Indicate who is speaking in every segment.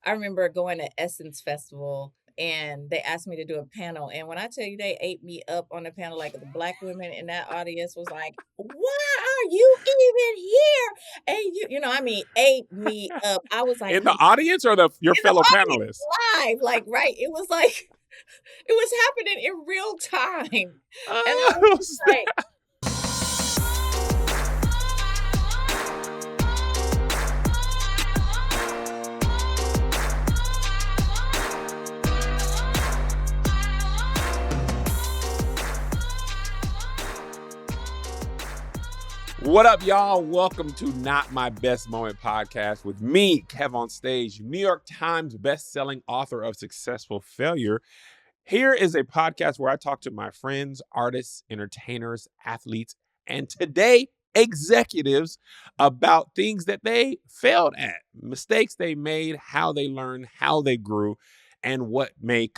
Speaker 1: I remember going to Essence Festival and they asked me to do a panel. And when I tell you they ate me up on the panel, like the black women in that audience was like, why are you even here? And I mean, ate me up. I was like,
Speaker 2: In the audience or your
Speaker 1: in the
Speaker 2: fellow
Speaker 1: audience
Speaker 2: panelists?
Speaker 1: live, like, right. It was like, it was happening in real time. And I was
Speaker 2: Oh,
Speaker 1: just like,
Speaker 2: what up, y'all? Welcome to Not My Best Moment podcast with me, Kev on Stage, New York Times best-selling author of Successful Failure. Here is a podcast where I talk to my friends, artists, entertainers, athletes, and today, executives about things that they failed at, mistakes they made, how they learned, how they grew, and what made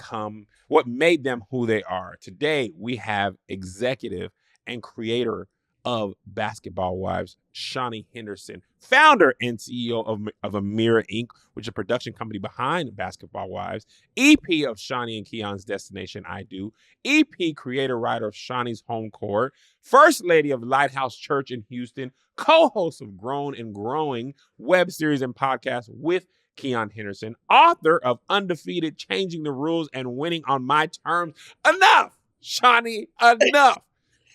Speaker 2: them who they are. Today, we have executive and creator of Basketball Wives, Shaunie Henderson, founder and CEO of Amira Inc., which is a production company behind Basketball Wives, EP of Shaunie and Keon's Destination I Do, EP creator writer of Shaunie's Home Court, first lady of Lighthouse Church in Houston, co-host of Grown and Growing web series and podcast with Keon Henderson, author of Undefeated, Changing the Rules and Winning on My Terms. Enough, Shaunie, enough.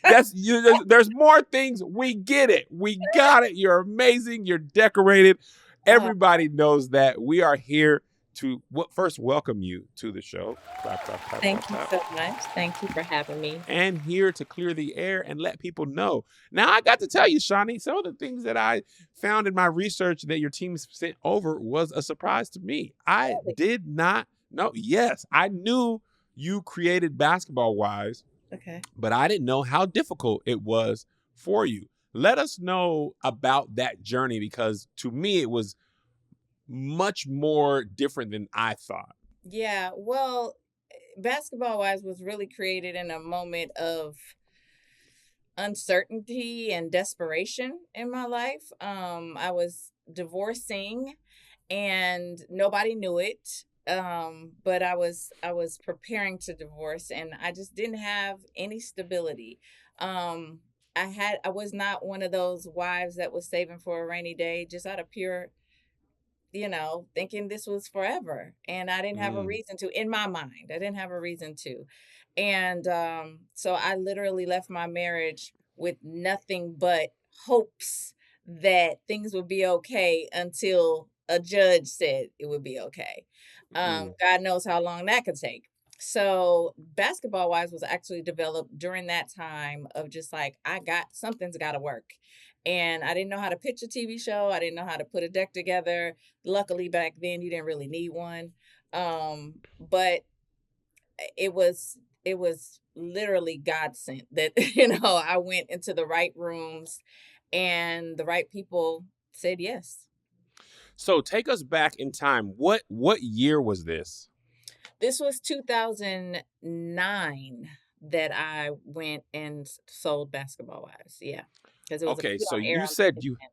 Speaker 2: That's you. There's more things. We get it. We got it. You're amazing. You're decorated. Everybody knows that. We are here to first welcome you to the show. Clap, clap, clap, clap,
Speaker 1: thank you
Speaker 2: clap.
Speaker 1: so much. Thank you for having me.
Speaker 2: And here to clear the air and let people know. Now, I got to tell you, Shaunie, some of the things that I found in my research that your team sent over was a surprise to me. I
Speaker 1: Really?
Speaker 2: did not know. Yes, I knew you created Basketball Wives,
Speaker 1: Okay.
Speaker 2: but I didn't know how difficult it was for you. Let us know about that journey, because to me, it was much more different than I thought.
Speaker 1: Yeah. Well, Basketball Wives was really created in a moment of uncertainty and desperation in my life. I was divorcing and nobody knew it. But I was preparing to divorce and I just didn't have any stability. Um, I was not one of those wives that was saving for a rainy day just out of pure, thinking this was forever. And I didn't have a
Speaker 2: Mm.
Speaker 1: reason to, in my mind. I didn't have a reason to. And so I literally left my marriage with nothing but hopes that things would be okay until a judge said it would be okay.
Speaker 2: Mm.
Speaker 1: God knows how long that could take. So Basketball Wives was actually developed during that time of just like, something's got to work. And I didn't know how to pitch a TV show. I didn't know how to put a deck together. Luckily, back then, you didn't really need one. But it was literally God sent that, I went into the right rooms and the right people said yes.
Speaker 2: So take us back in time. What year was this?
Speaker 1: This was 2009 that I went and sold Basketball Wives. Yeah. Because it was
Speaker 2: Okay,
Speaker 1: put
Speaker 2: so
Speaker 1: on air
Speaker 2: you
Speaker 1: on
Speaker 2: said
Speaker 1: 2010.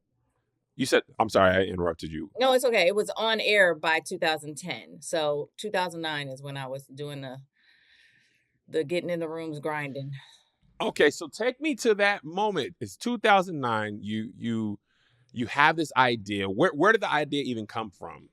Speaker 2: you said I'm sorry, I interrupted you.
Speaker 1: No, it's okay. It was on air by 2010. So 2009 is when I was doing the getting in the rooms grinding.
Speaker 2: Okay, so take me to that moment. It's 2009. You have this idea. Where did the idea even come from?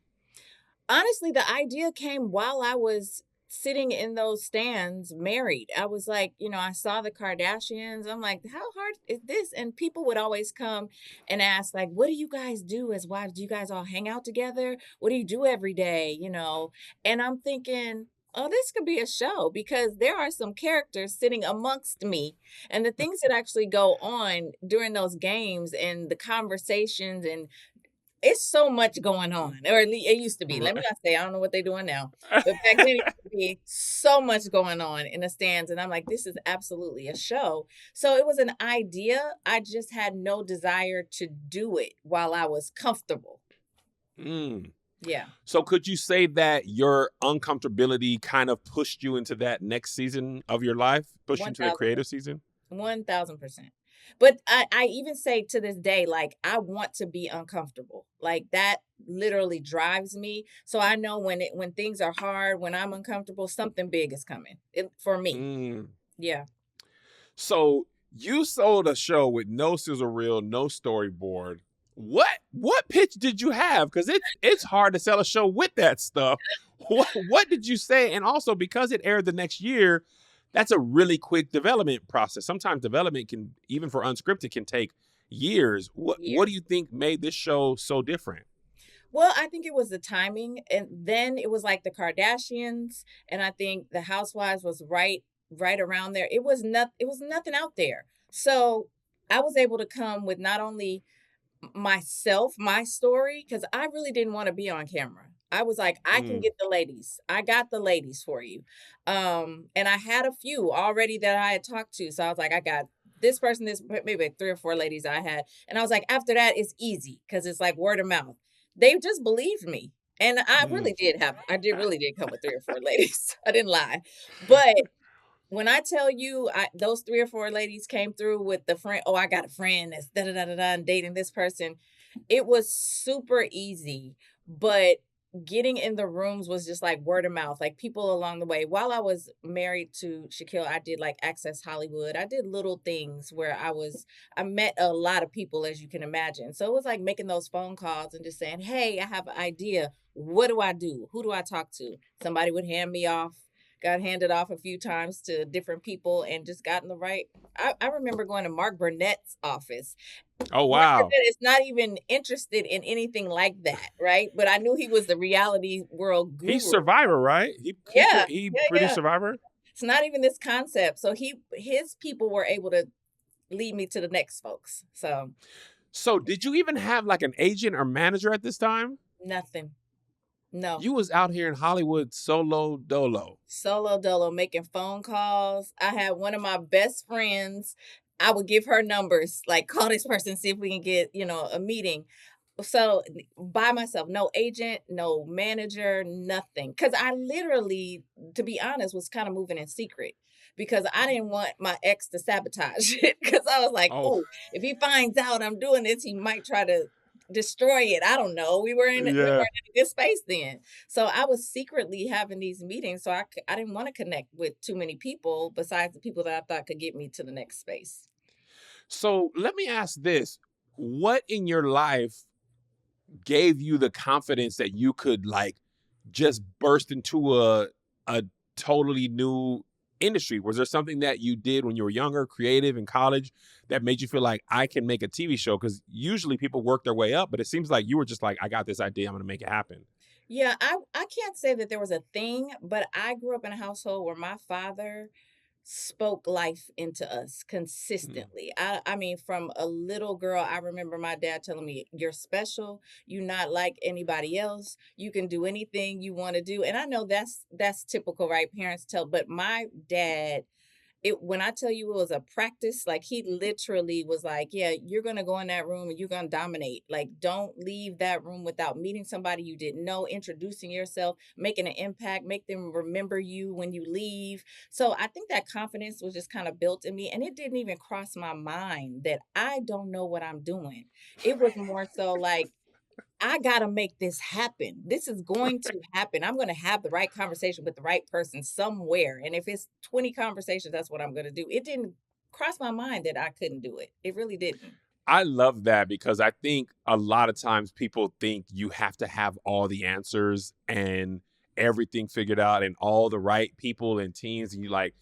Speaker 1: Honestly, the idea came while I was sitting in those stands married. I was like, I saw the Kardashians. I'm like, how hard is this? And people would always come and ask, like, what do you guys do as wives? Do you guys all hang out together? What do you do every day? And I'm thinking, oh, this could be a show because there are some characters sitting amongst me and the things that actually go on during those games and the conversations and it's so much going on, or at least it used to be. Let me
Speaker 2: Right.
Speaker 1: not say I don't know what they're doing now, but back then it used to be so much going on in the stands, and I'm like, this is absolutely a show. So it was an idea. I just had no desire to do it while I was comfortable.
Speaker 2: Mm.
Speaker 1: Yeah,
Speaker 2: So could you say that your uncomfortability kind of pushed you into that next season of your life, pushed you
Speaker 1: one
Speaker 2: into the
Speaker 1: thousand,
Speaker 2: creative season?
Speaker 1: 1,000%. But I even say to this day, like, I want to be uncomfortable. Like, that literally drives me. So I know when things are hard, when I'm uncomfortable, something big is coming. For me.
Speaker 2: Mm.
Speaker 1: Yeah.
Speaker 2: So you sold a show with no sizzle reel, no storyboard. What pitch did you have? Because it's hard to sell a show with that stuff. What did you say? And also because it aired the next year, that's a really quick development process. Sometimes development can, even for unscripted, can take years. What do
Speaker 1: Years.
Speaker 2: you think made this show so different?
Speaker 1: Well, I think it was the timing, and then it was like the Kardashians, and I think the Housewives was right around there. It was nothing out there. So I was able to come with not only myself, my story, because I really didn't want to be on camera. I was like, I can
Speaker 2: Mm,
Speaker 1: get the ladies. I got the ladies for you. And I had a few already that I had talked to. So I was like, I got this person, this maybe like 3 or 4 ladies I had. And I was like, after that, it's easy because it's like word of mouth. They just believed me. And
Speaker 2: mm.
Speaker 1: I did really did come with 3 or 4 ladies. I didn't lie. But when I tell you, those 3 or 4 ladies came through with the friend, oh, I got a friend that's da da da da da and dating this person. It was super easy, but getting in the rooms was just like word of mouth, like people along the way. While I was married to Shaquille, I did like Access Hollywood. I did little things where I met a lot of people, as you can imagine. So it was like making those phone calls and just saying, hey, I have an idea. What do I do? Who do I talk to? Somebody would hand me off, got handed off a few times to different people and just gotten the right. I remember going to Mark Burnett's office.
Speaker 2: Oh
Speaker 1: Mark
Speaker 2: wow.
Speaker 1: Burnett is not even interested in anything like that, right? But I knew he was the reality world
Speaker 2: He's
Speaker 1: guru.
Speaker 2: Survivor, right?
Speaker 1: Yeah,
Speaker 2: He
Speaker 1: yeah,
Speaker 2: produced
Speaker 1: yeah.
Speaker 2: Survivor.
Speaker 1: It's not even this concept. So his people were able to lead me to the next folks. So
Speaker 2: So did you even have like an agent or manager at this time?
Speaker 1: nothing. No.
Speaker 2: You was out here in Hollywood solo dolo.
Speaker 1: Solo dolo making phone calls. I had one of my best friends. I would give her numbers, like call this person, see if we can get, a meeting. So by myself, no agent, no manager, nothing. Cause I literally, to be honest, was kind of moving in secret because I didn't want my ex to sabotage it. Cause I was like,
Speaker 2: Oh
Speaker 1: oh, if he finds out I'm doing this, he might try to destroy it. I don't know. We
Speaker 2: yeah.
Speaker 1: weren't in a good space then. So I was secretly having these meetings. So I didn't want to connect with too many people besides the people that I thought could get me to the next space.
Speaker 2: So let me ask this. What in your life gave you the confidence that you could like just burst into a totally new industry? Was there something that you did when you were younger, creative in college, that made you feel like I can make a TV show? Because usually people work their way up, but it seems like you were just like, I got this idea, I'm gonna make it happen.
Speaker 1: Yeah, I can't say that there was a thing, but I grew up in a household where my father spoke life into us
Speaker 2: Mm.
Speaker 1: consistently. I mean, from a little girl, I remember my dad telling me, "You're special. You're not like anybody else. You can do anything you want to do." And I know that's typical, right? Parents tell, but my dad, it when I tell you it was a practice, like he literally was like, yeah, you're gonna go in that room and you're gonna dominate. Like, don't leave that room without meeting somebody you didn't know, introducing yourself, making an impact, make them remember you when you leave. So I think that confidence was just kind of built in me. And it didn't even cross my mind that I don't know what I'm doing. It was more so like I gotta make this happen. This is going to happen. I'm gonna have the right conversation with the right person somewhere. And if it's 20 conversations, that's what I'm gonna do. It didn't cross my mind that I couldn't do it. It really didn't.
Speaker 2: I love that because I think a lot of times people think you have to have all the answers and everything figured out and all the right people and teams. And you like,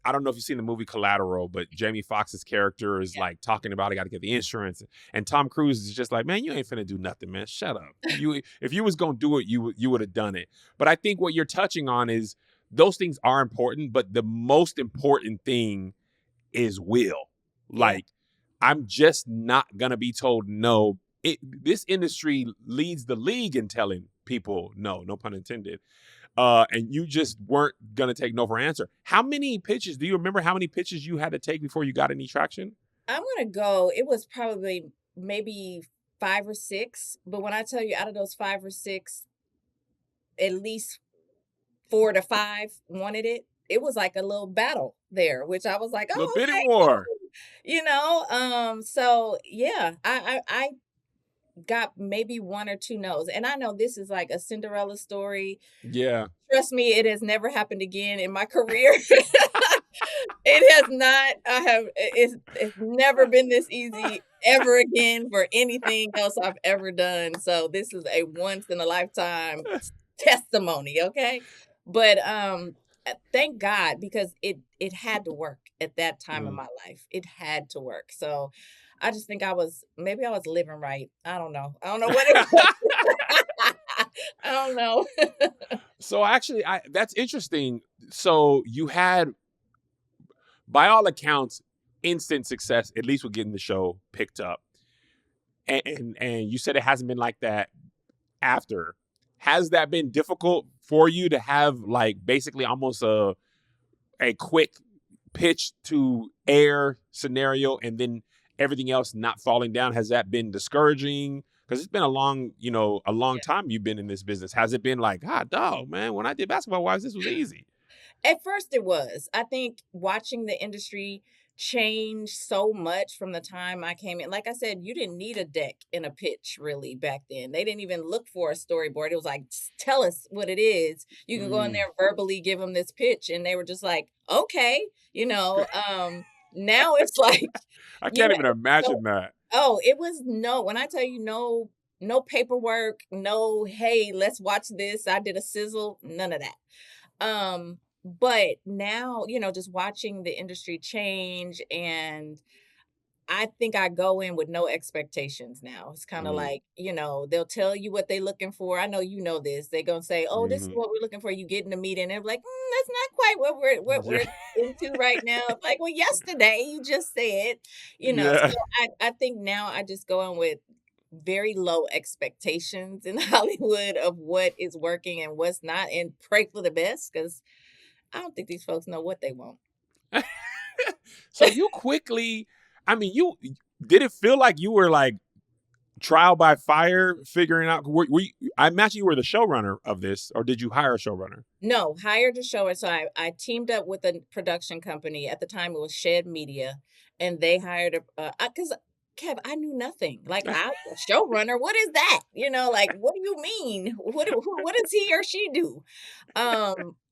Speaker 2: I don't know if you've seen the movie Collateral, but Jamie Foxx's character is
Speaker 1: Yeah.
Speaker 2: like talking about I got to get the insurance, and Tom Cruise is just like, man, you ain't finna do nothing, man. Shut up. You if you was gonna do it, you would have done it. But I think what you're touching on is those things are important, but the most important thing is will.
Speaker 1: Yeah.
Speaker 2: Like, I'm just not gonna be told no. This industry leads the league in telling people no, no pun intended. And you just weren't gonna take no for an answer. How many pitches? Do you remember how many pitches you had to take before you got any traction?
Speaker 1: I'm gonna go. It was probably maybe 5 or 6. But when I tell you out of those 5 or 6, at least 4 to 5 wanted it. It was like a little battle there, which I was like, oh,
Speaker 2: Little bitty
Speaker 1: okay.
Speaker 2: war.
Speaker 1: So yeah, I got maybe one or two no's, and I know this is like a Cinderella story.
Speaker 2: Yeah.
Speaker 1: Trust me, it has never happened again in my career. It has not. I have. It's never been this easy ever again for anything else I've ever done. So this is a once in a lifetime testimony. Okay, but thank God because it had to work at that time in
Speaker 2: Mm.
Speaker 1: my life. It had to work. So I just think I was living right. I don't know. I don't know what it was. I don't know.
Speaker 2: So actually, I that's interesting. So you had, by all accounts, instant success, at least with getting the show picked up. And you said it hasn't been like that after. Has that been difficult for you to have like basically almost a quick pitch to air scenario and then everything else not falling down? Has that been discouraging? Because it's been a long time you've been in this business. Has it been like, God, dog, man, when I did Basketball Wives, this was easy?
Speaker 1: At first it was. I think watching the industry change so much from the time I came in. Like I said, you didn't need a deck and a pitch really back then. They didn't even look for a storyboard. It was like, "Just tell us what it is. You can go in
Speaker 2: Mm.
Speaker 1: there and verbally give them this pitch." And they were just like, okay, now it's like,
Speaker 2: I
Speaker 1: you
Speaker 2: can't
Speaker 1: know,
Speaker 2: even
Speaker 1: so,
Speaker 2: imagine that.
Speaker 1: oh, it was no, when I tell you no paperwork, no, hey, let's watch this. I did a sizzle, none of that. But now, just watching the industry change, and I think I go in with no expectations now. It's kind of
Speaker 2: Mm.
Speaker 1: like, they'll tell you what they're looking for. I know you know this. They're gonna say, "Oh, this is
Speaker 2: Mhm.
Speaker 1: what we're looking for." You get in the meeting, and they're like, "That's not quite what we're into right now." It's like, well, yesterday you just said,
Speaker 2: Yeah.
Speaker 1: So I think now I just go in with very low expectations in Hollywood of what is working and what's not, and pray for the best because I don't think these folks know what they want.
Speaker 2: So you quickly, I mean, you did it feel like you were like trial by fire figuring out? I imagine you were the showrunner of this, or did you hire a showrunner?
Speaker 1: No, hired a show, and so I teamed up with a production company. At the time, it was Shed Media, and they hired a 'cause Kev, I knew nothing. Like, I a showrunner, what is that? Like, what do you mean? What does he or she do?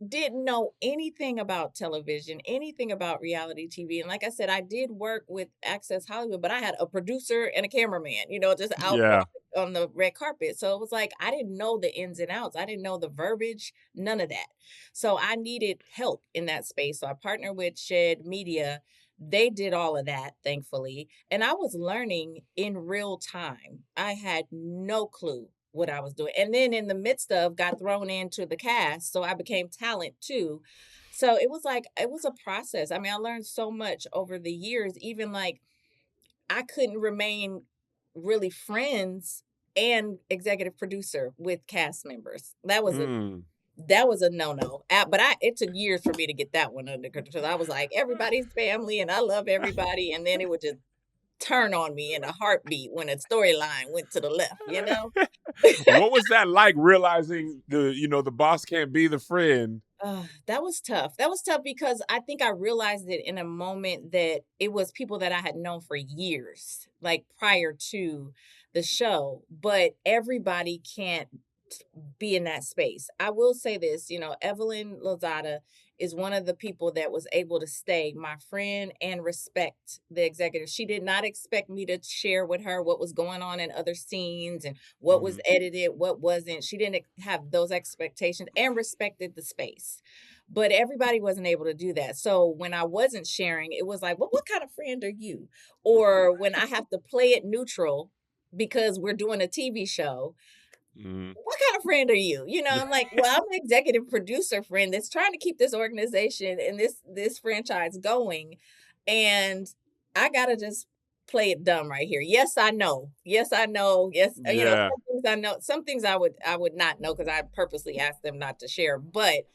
Speaker 1: Didn't know anything about television, anything about reality TV, and like I said, I did work with Access Hollywood, but I had a producer and a cameraman, just out
Speaker 2: Yeah.
Speaker 1: on the red carpet. So it was like I didn't know the ins and outs. I didn't know the verbiage, none of that. So I needed help in that space. So I partnered with Shed Media. They did all of that, thankfully. And I was learning in real time. I had no clue what I was doing. And then in the midst of got thrown into the cast. So I became talent too. So it was a process. I mean, I learned so much over the years, even like I couldn't remain really friends and executive producer with cast members.
Speaker 2: Mm.
Speaker 1: That was a no-no. But it took years for me to get that one under control. I was like, everybody's family and I love everybody. And then it would just turn on me in a heartbeat when a storyline went to the left?
Speaker 2: What was that like realizing the boss can't be the friend?
Speaker 1: That was tough. That was tough because I think I realized it in a moment that it was people that I had known for years, like prior to the show, but everybody can't be in that space. I will say this, Evelyn Lozada is one of the people that was able to stay my friend and respect the executive. She did not expect me to share with her what was going on in other scenes and what was
Speaker 2: Mhm.
Speaker 1: edited, what wasn't. She didn't have those expectations and respected the space. But everybody wasn't able to do that. So when I wasn't sharing, it was like, well, what kind of friend are you? Or when I have to play it neutral because we're doing a TV show,
Speaker 2: Mhm.
Speaker 1: what kind of friend are you? I'm like, well, I'm an executive producer friend that's trying to keep this organization and this franchise going. And I gotta just play it dumb right here. Yes, I know. Yes, I know. Yes,
Speaker 2: Yeah.
Speaker 1: some things I know. Some things I would not know because I purposely asked them not to share. But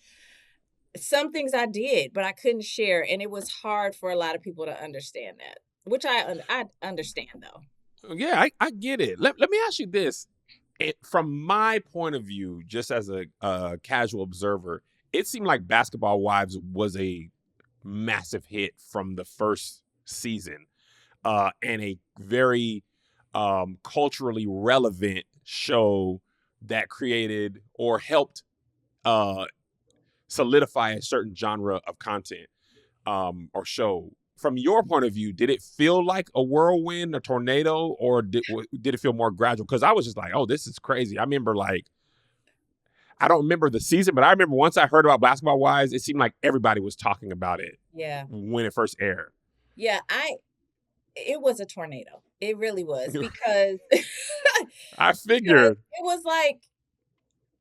Speaker 1: some things I did, but I couldn't share, and it was hard for a lot of people to understand that. Which I understand though.
Speaker 2: Yeah, I get it. Let me ask you this. From my point of view, just as a casual observer, it seemed like Basketball Wives was a massive hit from the first. season, and a very culturally relevant show that created or helped uh, solidify a certain genre of content or show. From your point of view, did it feel like a whirlwind, a tornado, or did it feel more gradual? Because I was just like, oh, this is crazy. I remember I don't remember the season, but I remember once I heard about Basketball Wives, it seemed like everybody was talking about it
Speaker 1: Yeah.
Speaker 2: when it first aired.
Speaker 1: Yeah, it was a tornado. It really was because
Speaker 2: I
Speaker 1: because
Speaker 2: figured.
Speaker 1: it was like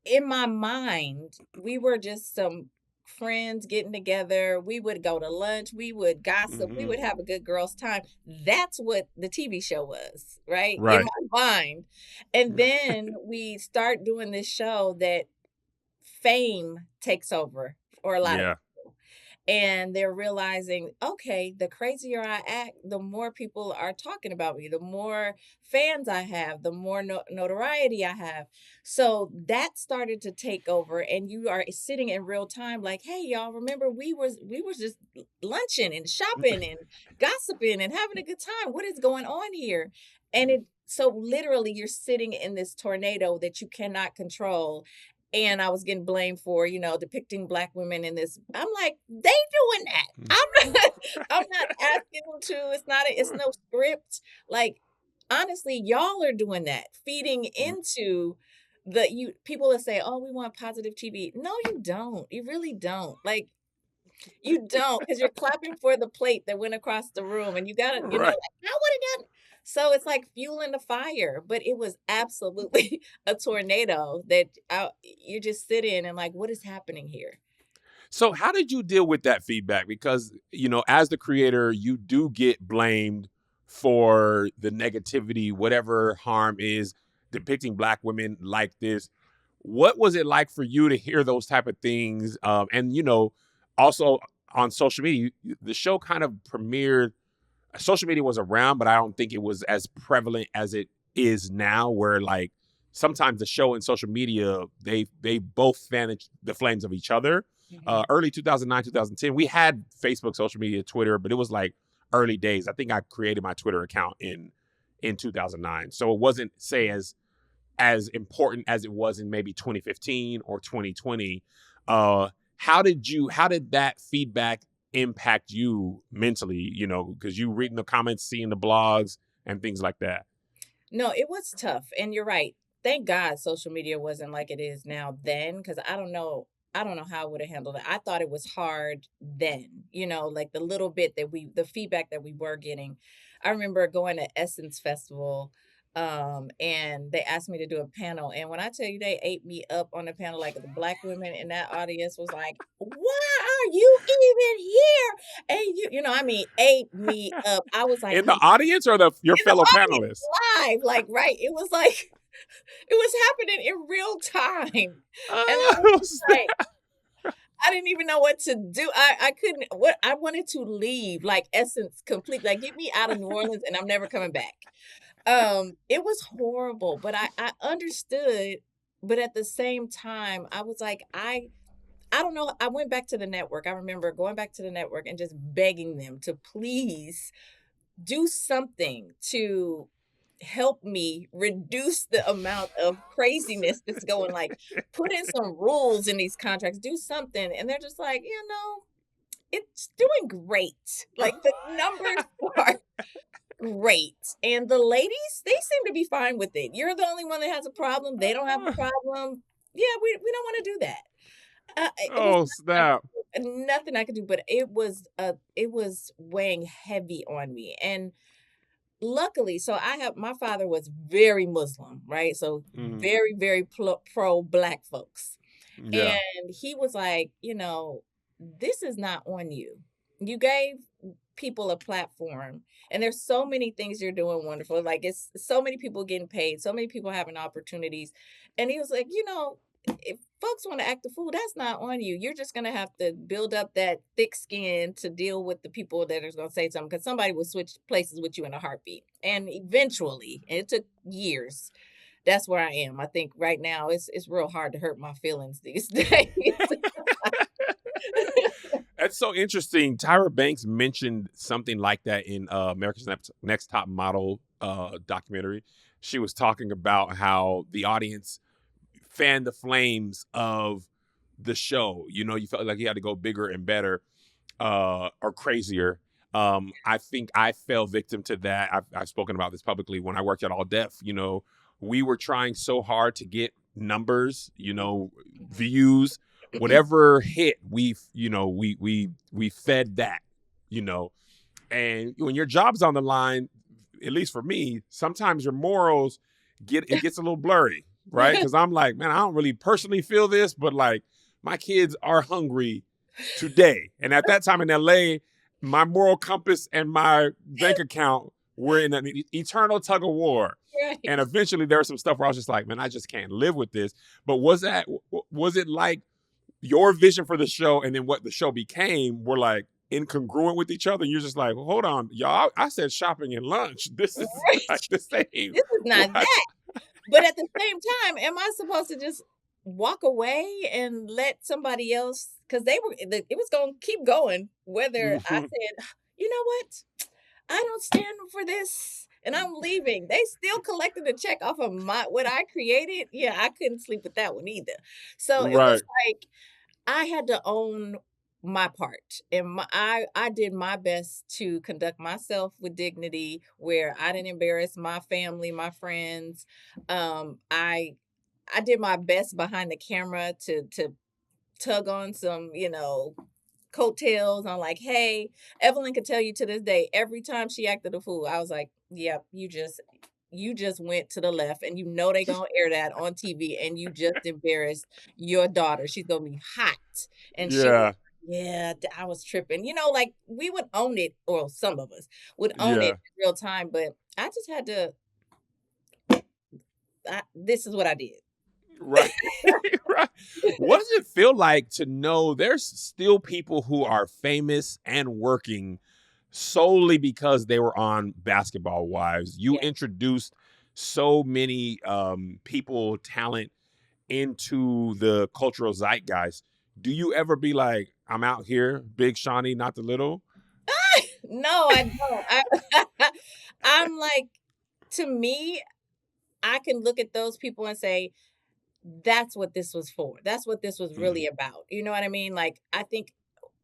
Speaker 1: in my mind, we were just some friends getting together. We would go to lunch, we would gossip, we
Speaker 2: Hmm.
Speaker 1: would have a good girls' time. That's what the TV show was, right? In
Speaker 2: Right.
Speaker 1: my mind. And then we start doing this show that fame takes over for a lot of
Speaker 2: Yeah.
Speaker 1: people. And they're realizing, okay, the crazier I act, the more people are talking about me, the more fans I have, the more notoriety I have. So that started to take over, and you are sitting in real time, like, hey, y'all, remember we was just lunching and shopping and gossiping and having a good time. What is going on here? And it so literally you're sitting in this tornado that you cannot control, and I was getting blamed for, depicting Black women in this. I'm like, they doing that. I'm not, I'm not asking them to. It's no script. Like, honestly, y'all are doing that, feeding into people that say, oh, we want positive TV. No, you don't. You really don't. Like, you don't, because you're clapping for the plate that went across the room, and you gotta,
Speaker 2: Right.
Speaker 1: like, I would have done. So it's like fueling the fire, but it was absolutely a tornado that you just sit in and like, what is happening here?
Speaker 2: So how did you deal with that feedback? Because, as the creator, you do get blamed for the negativity, whatever harm is depicting Black women like this. What was it like for you to hear those type of things? And, also on social media, the show kind of premiered. Social media was around, but I don't think it was as prevalent as it is now, where like sometimes the show and social media, they both fan the flames of each other.
Speaker 1: Mhm.
Speaker 2: Early 2009, 2010, we had Facebook, social media, Twitter, but it was like early days. I think I created my Twitter account in 2009. So it wasn't, say, as important as it was in maybe 2015 or 2020. How did that feedback impact you mentally, because you reading the comments, seeing the blogs and things like that?
Speaker 1: No, it was tough, and you're right. Thank God social media wasn't like it is now then, because I don't know how I would have handled it. I thought it was hard then, like the feedback that we were getting. I remember going to Essence Festival, and they asked me to do a panel, and when I tell you they ate me up on the panel, like the Black women in that audience was like, "Why are you even here?" And I mean, ate me up. I was like,
Speaker 2: In the audience or your
Speaker 1: in the
Speaker 2: fellow
Speaker 1: audience
Speaker 2: panelists?
Speaker 1: live, like, right, it was like it was happening in real time, and I was
Speaker 2: Oh,
Speaker 1: just like, I didn't even know what to do. I couldn't what I wanted to leave, like, Essence complete, like, "Get me out of New Orleans, and I'm never coming back." It was horrible, but I understood, but at the same time, I was like, I don't know, I went back to the network. I remember going back to the network and just begging them to please do something to help me reduce the amount of craziness that's going, like, put in some rules in these contracts, do something. And they're just like, it's doing great. Like, the numbers are great. And the ladies, they seem to be fine with it. You're the only one that has a problem. They don't have a problem. Yeah, we don't want to do that. It was
Speaker 2: oh, snap.
Speaker 1: nothing I could do, but it was weighing heavy on me. And luckily, so my father was very Muslim, right? So
Speaker 2: Mhm.
Speaker 1: very, very pro Black folks.
Speaker 2: Yeah.
Speaker 1: And he was like, this is not on you. You gave people a platform, and there's so many things you're doing wonderful. Like, it's so many people getting paid, so many people having opportunities. And he was like, if folks want to act a fool, that's not on you. You're just gonna have to build up that thick skin to deal with the people that are gonna say something, because somebody will switch places with you in a heartbeat. And eventually, and it took years, that's where I am. I think right now it's real hard to hurt my feelings these days.
Speaker 2: That's so interesting. Tyra Banks mentioned something like that in America's Next Top Model documentary. She was talking about how the audience fanned the flames of the show. You know, you felt like you had to go bigger and better or crazier. I think I fell victim to that. I've spoken about this publicly when I worked at All Def. You know, we were trying so hard to get numbers, you know, views, whatever hit we fed that, you know. And when your job's on the line, at least for me, sometimes your morals gets a little blurry, right? Because I'm like, man, I don't really personally feel this, but like my kids are hungry today. And at that time in LA, my moral compass and my bank account were in an eternal tug of war.
Speaker 1: Right.
Speaker 2: And eventually there was some stuff where I was just like, man, I just can't live with this. But was it like your vision for the show and then what the show became were like incongruent with each other? And you're just like, well, hold on, y'all. I said shopping and lunch. This is like
Speaker 1: Right.
Speaker 2: the same.
Speaker 1: This is not
Speaker 2: What?
Speaker 1: that. But at the same time, am I supposed to just walk away and let somebody else? Because it was going to keep going. Whether I
Speaker 2: Mhm.
Speaker 1: said, you know what, I don't stand for this, and I'm leaving. They still collected a check off of my what I created. Yeah, I couldn't sleep with that one either. So it was
Speaker 2: Right.
Speaker 1: like I had to own my part, and I did my best to conduct myself with dignity, where I didn't embarrass my family, my friends. I did my best behind the camera to tug on some, coattails on like, hey, Evelyn could tell you to this day, every time she acted a fool, I was like, yep, you just went to the left and you know they gonna air that on TV and you just embarrassed your daughter. She's gonna be hot. And she was
Speaker 2: Yeah.
Speaker 1: like, yeah, I was tripping. Like we would own it, or some of us would own it
Speaker 2: Yeah.
Speaker 1: in real time, but I just had to this is what I did.
Speaker 2: Right. Right. What does it feel like to know there's still people who are famous and working solely because they were on Basketball Wives? You
Speaker 1: Yeah.
Speaker 2: introduced so many people, talent into the cultural zeitgeist. Do you ever be like, I'm out here, big Shaunie, not the little?
Speaker 1: No, I don't. I'm like, to me, I can look at those people and say, that's what this was for. That's what this was
Speaker 2: Mhm.
Speaker 1: really about. You know what I mean? Like, I think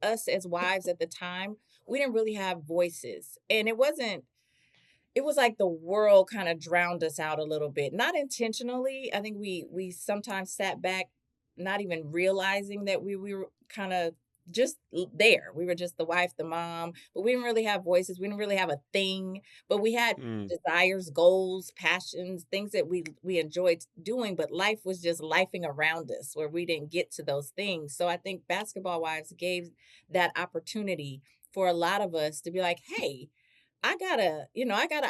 Speaker 1: us as wives at the time, we didn't really have voices. And it was like the world kind of drowned us out a little bit. Not intentionally. I think we sometimes sat back not even realizing that we were kind of just there. We were just the wife, the mom, but we didn't really have voices. We didn't really have a thing, but we had
Speaker 2: Mm,
Speaker 1: desires, goals, passions, things that we enjoyed doing, but life was just lifing around us where we didn't get to those things. So I think Basketball Wives gave that opportunity for a lot of us to be like, hey, I got an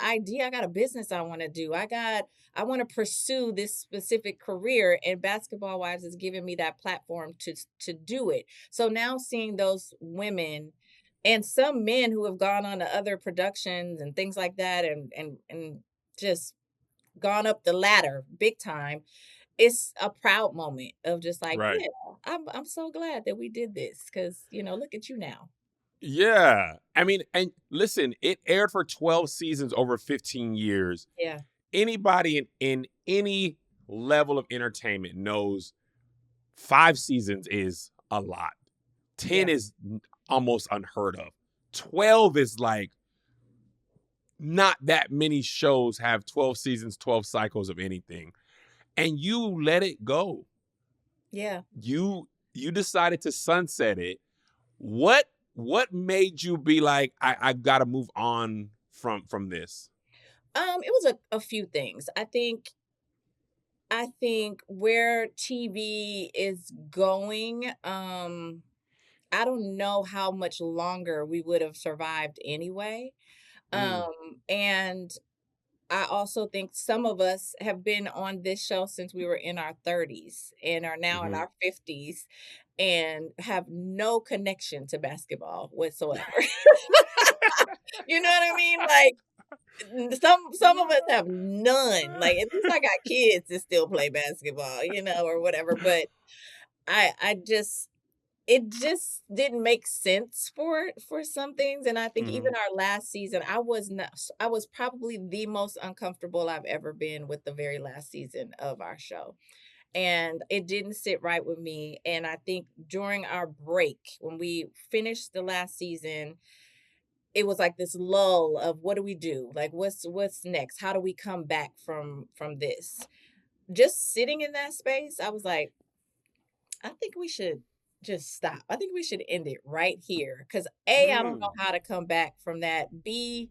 Speaker 1: idea, I got a business I want to do. I want to pursue this specific career, and Basketball Wives is giving me that platform to do it. So now seeing those women and some men who have gone on to other productions and things like that, and just gone up the ladder big time, it's a proud moment of just like,
Speaker 2: right.
Speaker 1: yeah, I'm so glad that we did this because look at you now.
Speaker 2: Yeah. I mean, and listen, it aired for 12 seasons over 15 years.
Speaker 1: Yeah,
Speaker 2: Anybody in any level of entertainment knows 5 seasons is a lot. 10
Speaker 1: yeah,
Speaker 2: is almost unheard of. 12 is like not that many shows have 12 seasons, 12 cycles of anything. And you let it go.
Speaker 1: yeah.
Speaker 2: You decided to sunset it. What made you be like, I gotta move on from this?
Speaker 1: It was a few things. I think where TV is going, I don't know how much longer we would have survived anyway.
Speaker 2: Mm,
Speaker 1: And I also think some of us have been on this show since we were in our 30s and are now in
Speaker 2: hmm.
Speaker 1: our 50s and have no connection to basketball whatsoever. You know what I mean? Like some of us have none. Like at least I got kids that still play basketball, or whatever. But I just it just didn't make sense for some things, and I think
Speaker 2: Hmm.
Speaker 1: even our last season, I was probably the most uncomfortable I've ever been with the very last season of our show, and it didn't sit right with me, and I think during our break, when we finished the last season, it was like this lull of what do we do? Like what's next? How do we come back from this? Just sitting in that space, I was like, I think we should just stop. I think we should end it right here. Cause A, I don't know
Speaker 2: Mm.
Speaker 1: how to come back from that. B,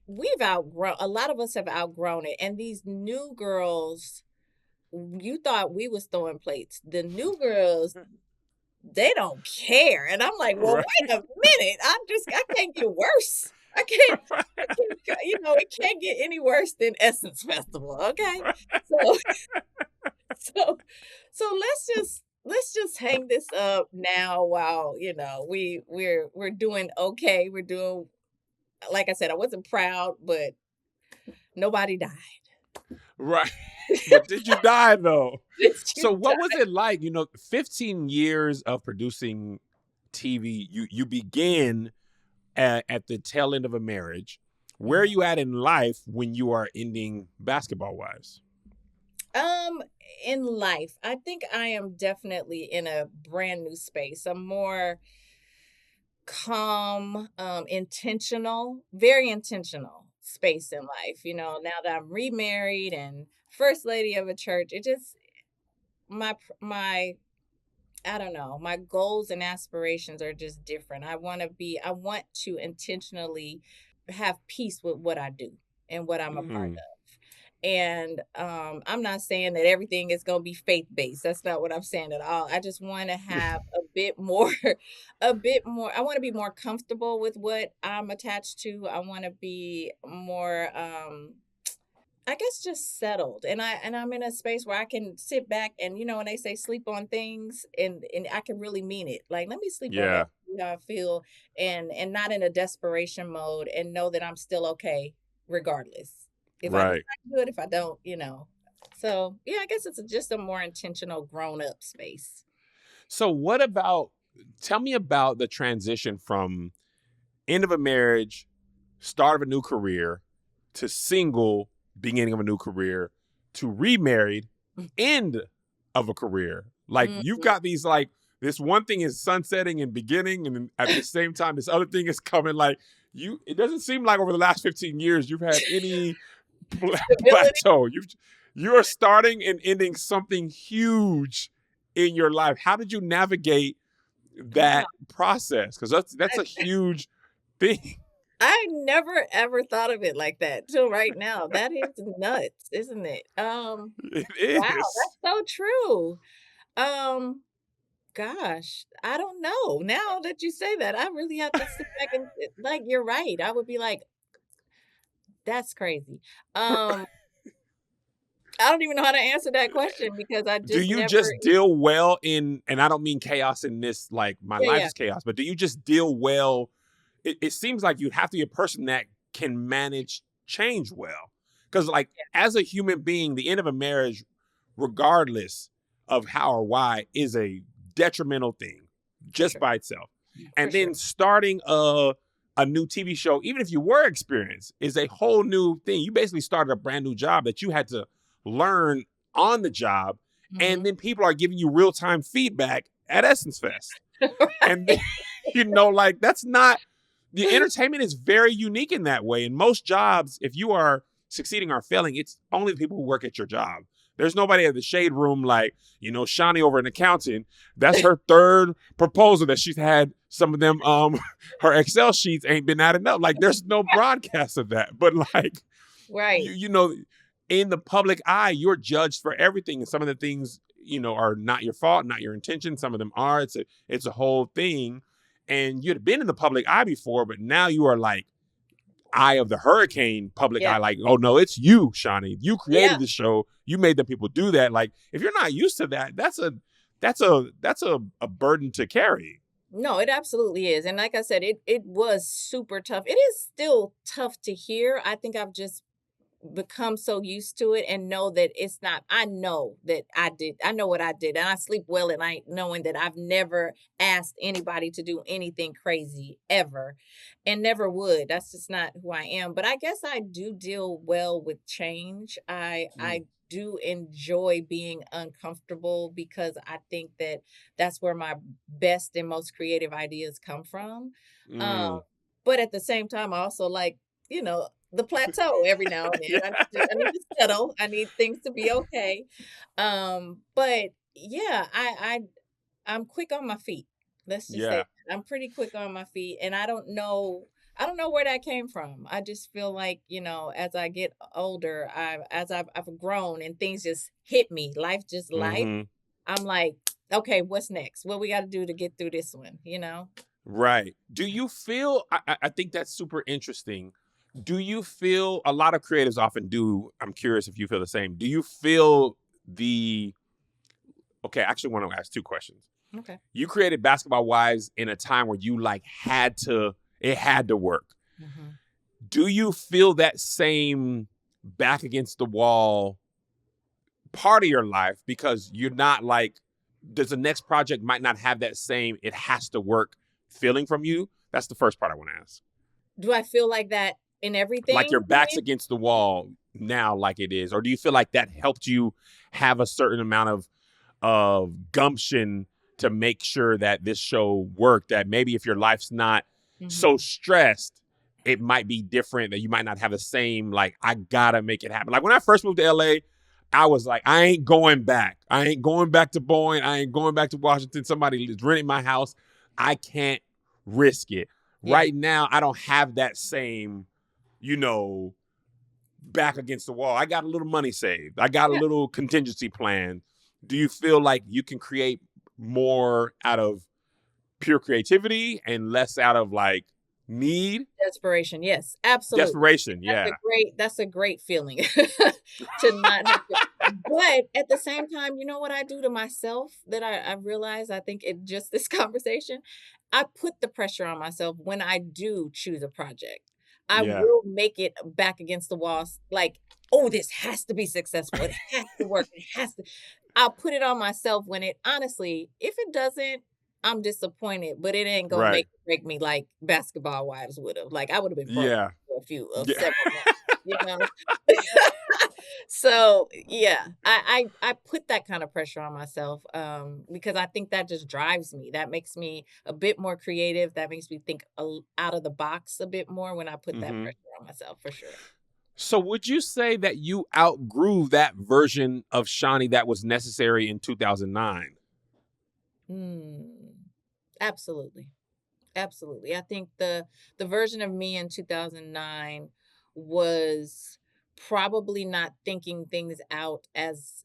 Speaker 1: we've outgrown a lot of us have outgrown it. And these new girls, you thought we was throwing plates. The new girls, they don't care. And I'm like, well,
Speaker 2: Right.
Speaker 1: wait a minute. I can't get worse. I can't, it can't get any worse than Essence Festival. Okay. So so let's just hang this up now while, we're doing okay. We're doing, like I said, I wasn't proud, but nobody died.
Speaker 2: Right. But did you die though?
Speaker 1: Did you
Speaker 2: So what was
Speaker 1: die?
Speaker 2: it like? 15 years of producing TV. You begin at the tail end of a marriage. Where are
Speaker 1: Mhm.
Speaker 2: you at in life when you are ending basketball wise?
Speaker 1: Um, in life, I think I am definitely in a brand new space. I'm more calm, intentional, very intentional space in life. Now that I'm remarried and first lady of a church, it just my I don't know, my goals and aspirations are just different. I want to intentionally have peace with what I do and what I'm a part
Speaker 2: Mm.
Speaker 1: of. And I'm not saying that everything is going to be faith based. That's not what I'm saying at all. I just want to have a bit more, a bit more. I want to be more comfortable with what I'm attached to. I want to be more, I guess, just settled. And I'm in a space where I can sit back and, when they say sleep on things, and I can really mean it. Like, let me sleep on
Speaker 2: Yeah.
Speaker 1: that, see how I feel, and not in a desperation mode, and know that I'm still okay regardless. If I
Speaker 2: Right.
Speaker 1: decide good, if I don't. So yeah, I guess it's just a more intentional, grown up space.
Speaker 2: So what about tell me about the transition from end of a marriage, start of a new career, to single, beginning of a new career, to remarried, end of a career. Like you've
Speaker 1: Mhm.
Speaker 2: got these like this one thing is sunsetting and beginning, and then at the same time, this other thing is coming. Like you, it doesn't seem like over the last 15 years you've had any
Speaker 1: Stability.
Speaker 2: plateau. You are starting and ending something huge in your life. How did you navigate
Speaker 1: Wow.
Speaker 2: that process? Because that's a huge thing.
Speaker 1: I never ever thought of it like that till right now. That is nuts, isn't it?
Speaker 2: It
Speaker 1: Wow,
Speaker 2: is.
Speaker 1: that's so true. Um, Gosh, I don't know. Now that you say that, I really have to sit back and like you're right. I would be like, that's crazy. Um, I don't even know how to answer that question because I
Speaker 2: Do
Speaker 1: just
Speaker 2: you
Speaker 1: never.
Speaker 2: just deal well in, and I don't mean chaos in this, like my
Speaker 1: Yeah,
Speaker 2: life
Speaker 1: yeah,
Speaker 2: is chaos, but do you just deal well? It seems like you have to be a person that can manage change well. Because, like,
Speaker 1: yeah,
Speaker 2: as a human being, the end of a marriage, regardless of how or why, is a detrimental thing
Speaker 1: for
Speaker 2: just
Speaker 1: sure,
Speaker 2: by itself.
Speaker 1: for
Speaker 2: And
Speaker 1: sure.
Speaker 2: then starting a new TV show, even if you were experienced, is a whole new thing. You basically started a brand new job that you had to learn on the job, and
Speaker 1: Mhm.
Speaker 2: then people are giving you real time feedback at Essence Fest. And then,
Speaker 1: Right.
Speaker 2: like that's not the entertainment is very unique in that way. In most jobs, if you are succeeding or failing, it's only the people who work at your job. There's nobody at the shade room like, Shaunie over in accounting. That's her third proposal that she's had. Some of them, her Excel sheets ain't been adding up. Like, there's no broadcast of that. But like,
Speaker 1: Right.
Speaker 2: you know, in the public eye, you're judged for everything. And some of the things, are not your fault, not your intention. Some of them are. It's a whole thing. And you'd been in the public eye before, but now you are like eye of the hurricane public
Speaker 1: Yeah.
Speaker 2: eye, like, oh no, it's you, Shaunie. You
Speaker 1: Yeah.
Speaker 2: created the show. You made the people do that. Like, if you're not used to that, that's a burden to carry.
Speaker 1: No, it absolutely is. And like I said, it was super tough. It is still tough to hear. I think I've just become so used to it and know that it's not, I know that I know what I did, and I sleep well at night knowing that I've never asked anybody to do anything crazy ever and never would. That's just not who I am. But I guess I do deal well with change. I
Speaker 2: Mm,
Speaker 1: do enjoy being uncomfortable because I think that that's where my best and most creative ideas come from. Um,
Speaker 2: mm.
Speaker 1: but at the same time, I also like, the plateau every now and then.
Speaker 2: Yeah.
Speaker 1: I need to settle. I need things to be okay. But yeah, I'm quick on my feet. Let's just say
Speaker 2: Yeah.
Speaker 1: that. I'm pretty quick on my feet, and I don't know where that came from. I just feel like, as I get older, I've grown and things just hit me. Life.
Speaker 2: Hmm.
Speaker 1: I'm like, okay, what's next? What we got to do to get through this one?
Speaker 2: Right. Do you feel, I think that's super interesting. Do you feel, a lot of creatives often do, I'm curious if you feel the same. Do you feel the, okay, I actually want to ask two questions.
Speaker 1: Okay.
Speaker 2: You created Basketball Wives in a time where you like it had to work.
Speaker 1: Mhm.
Speaker 2: Do you feel that same back against the wall part of your life because you're not like, does the next project might not have that same it has to work feeling from you? That's the first part I want to ask.
Speaker 1: Do I feel like that in
Speaker 2: Like
Speaker 1: everything,
Speaker 2: your
Speaker 1: you
Speaker 2: back's
Speaker 1: mean?
Speaker 2: against the wall now like it is, or do you feel like that helped you have a certain amount of gumption to make sure that this show worked, that maybe if your life's not so
Speaker 1: Mhm.
Speaker 2: stressed, it might be different, that you might not have the same, like, I gotta make it happen. Like when I first moved to LA, I was like, I ain't going back. I ain't going back to Boeing. I ain't going back to Washington. Somebody is renting my house. I can't risk it.
Speaker 1: Yeah.
Speaker 2: Right now, I don't have that same, you know, back against the wall. I got a little money saved. I got a
Speaker 1: Yeah.
Speaker 2: little contingency plan. Do you feel like you can create more out of pure creativity and less out of like need?
Speaker 1: Desperation, yes, absolutely.
Speaker 2: Desperation,
Speaker 1: That's a
Speaker 2: yeah.
Speaker 1: great feeling to not have to, but at the same time, you know what I do to myself that I realize, I think in just this conversation? I put the pressure on myself when I do choose a project. I
Speaker 2: Yeah.
Speaker 1: will make it back against the walls, like, "Oh, this has to be successful. It has to work. It has to." I'll put it on myself when it honestly, if it doesn't, I'm disappointed, but it ain't gonna
Speaker 2: Right.
Speaker 1: make or break me like Basketball Wives would've. Like, I would've been broke
Speaker 2: Yeah.
Speaker 1: for
Speaker 2: Yeah.
Speaker 1: several months, you know? So, yeah, I put that kind of pressure on myself, because I think that just drives me. That makes me a bit more creative. That makes me think out of the box a bit more when I put that
Speaker 2: Hmm.
Speaker 1: pressure on myself, for sure.
Speaker 2: So would you say that you outgrew that version of Shawnee that was necessary in 2009?
Speaker 1: Mm, absolutely. Absolutely. I think the version of me in 2009 was probably not thinking things out as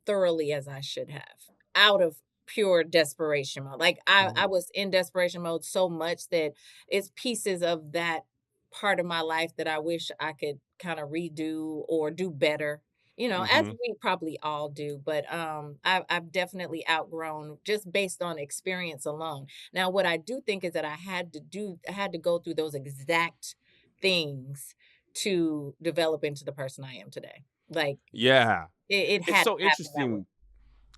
Speaker 1: thoroughly as I should have, out of pure desperation mode. Like I
Speaker 2: Mhm.
Speaker 1: was in desperation mode so much that it's pieces of that part of my life that I wish I could kind of redo or do better. As
Speaker 2: Mhm.
Speaker 1: we probably all do, but I've definitely outgrown just based on experience alone. Now, what I do think is that I had to go through those exact things to develop into the person I am today. Like
Speaker 2: Yeah.
Speaker 1: it
Speaker 2: It's
Speaker 1: had to
Speaker 2: so
Speaker 1: happen that way.
Speaker 2: interesting.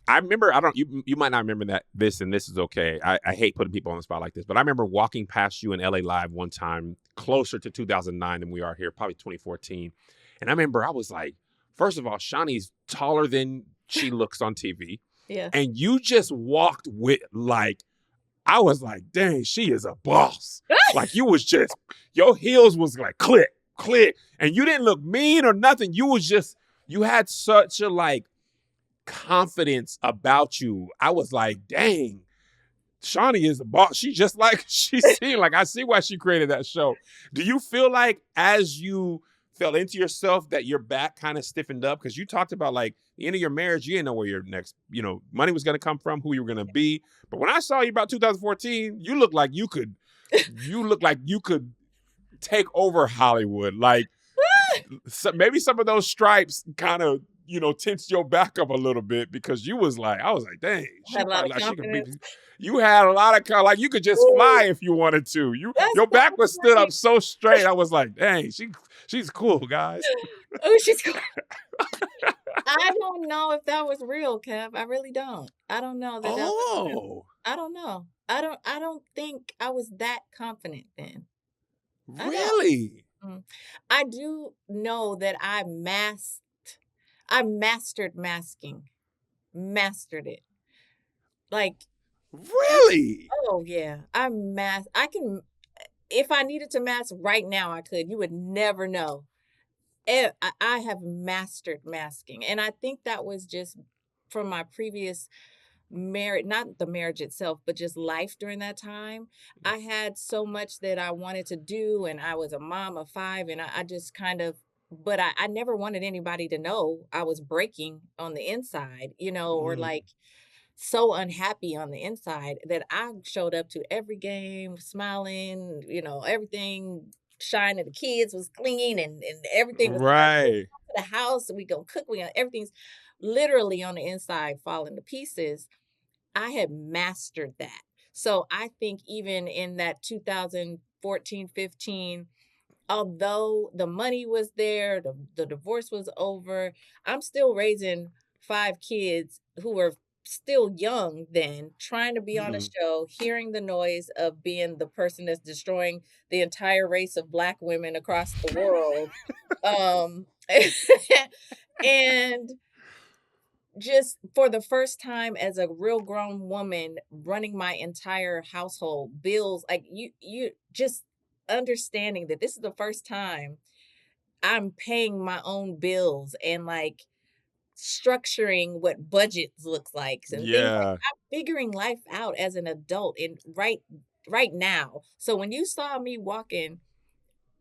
Speaker 2: I remember, I don't, you might not remember that this, and this is okay. I hate putting people on the spot like this, but I remember walking past you in LA Live one time closer to 2009 than we are here, probably 2014. And I remember I was like, first of all, Shawnee's taller than she looks on TV.
Speaker 1: Yeah.
Speaker 2: And you just walked with like, I was like, dang, she is a boss. Like you was just, your heels was like click, click. And you didn't look mean or nothing. You was just, you had such a like confidence about you. I was like, dang, Shawnee is a boss. She just like, she seemed like, I see why she created that show. Do you feel like as you fell into yourself that your back kind of stiffened up? Because you talked about like the end of your marriage, you didn't know where your next, money was going to come from, who you were going to be. But when I saw you about 2014, you look like you could take over Hollywood. Like maybe some of those stripes kind of tensed your back up a little bit because you was like, I was like, dang,
Speaker 1: I
Speaker 2: she
Speaker 1: had a lot
Speaker 2: probably
Speaker 1: of
Speaker 2: like she could beat
Speaker 1: confidence.
Speaker 2: me. You had a lot of like you could just
Speaker 1: Ooh,
Speaker 2: fly if you wanted to.
Speaker 1: that's
Speaker 2: Your
Speaker 1: so
Speaker 2: back was stood
Speaker 1: right.
Speaker 2: up so straight. I was like, dang, she's cool, guys.
Speaker 1: Oh, she's I don't know if that was real, Kev. I really don't. I don't know that that was real.
Speaker 2: Oh,
Speaker 1: I don't know. I don't think I was that confident then. I don't.
Speaker 2: really?
Speaker 1: Mm. I do know that I mastered masking. Mastered it. Like I
Speaker 2: Really?
Speaker 1: oh yeah. I can if I needed to mask right now I could. You would never know. I have mastered masking. And I think that was just from my previous marriage, not the marriage itself, but just life during that time. I had so much that I wanted to do, and I was a mom of five, and I just kind of, but I never wanted anybody to know I was breaking on the inside, or
Speaker 2: Mm,
Speaker 1: like so unhappy on the inside that I showed up to every game smiling, everything shining. The kids was clean and everything was perfect.
Speaker 2: right.
Speaker 1: The house, we go cook, everything's literally on the inside falling to pieces. I had mastered that. So I think even in that 2014, 15, although the money was there, the divorce was over, I'm still raising 5 kids who were still young then, trying to be on a
Speaker 2: Mhm.
Speaker 1: show, hearing the noise of being the person that's destroying the entire race of Black women across the world. Um, and just for the first time as a real grown woman running my entire household, bills, like you just understanding that this is the first time I'm paying my own bills and like structuring what budgets looks like and things like
Speaker 2: Yeah.
Speaker 1: I'm figuring life out as an adult and right now. So when you saw me walking,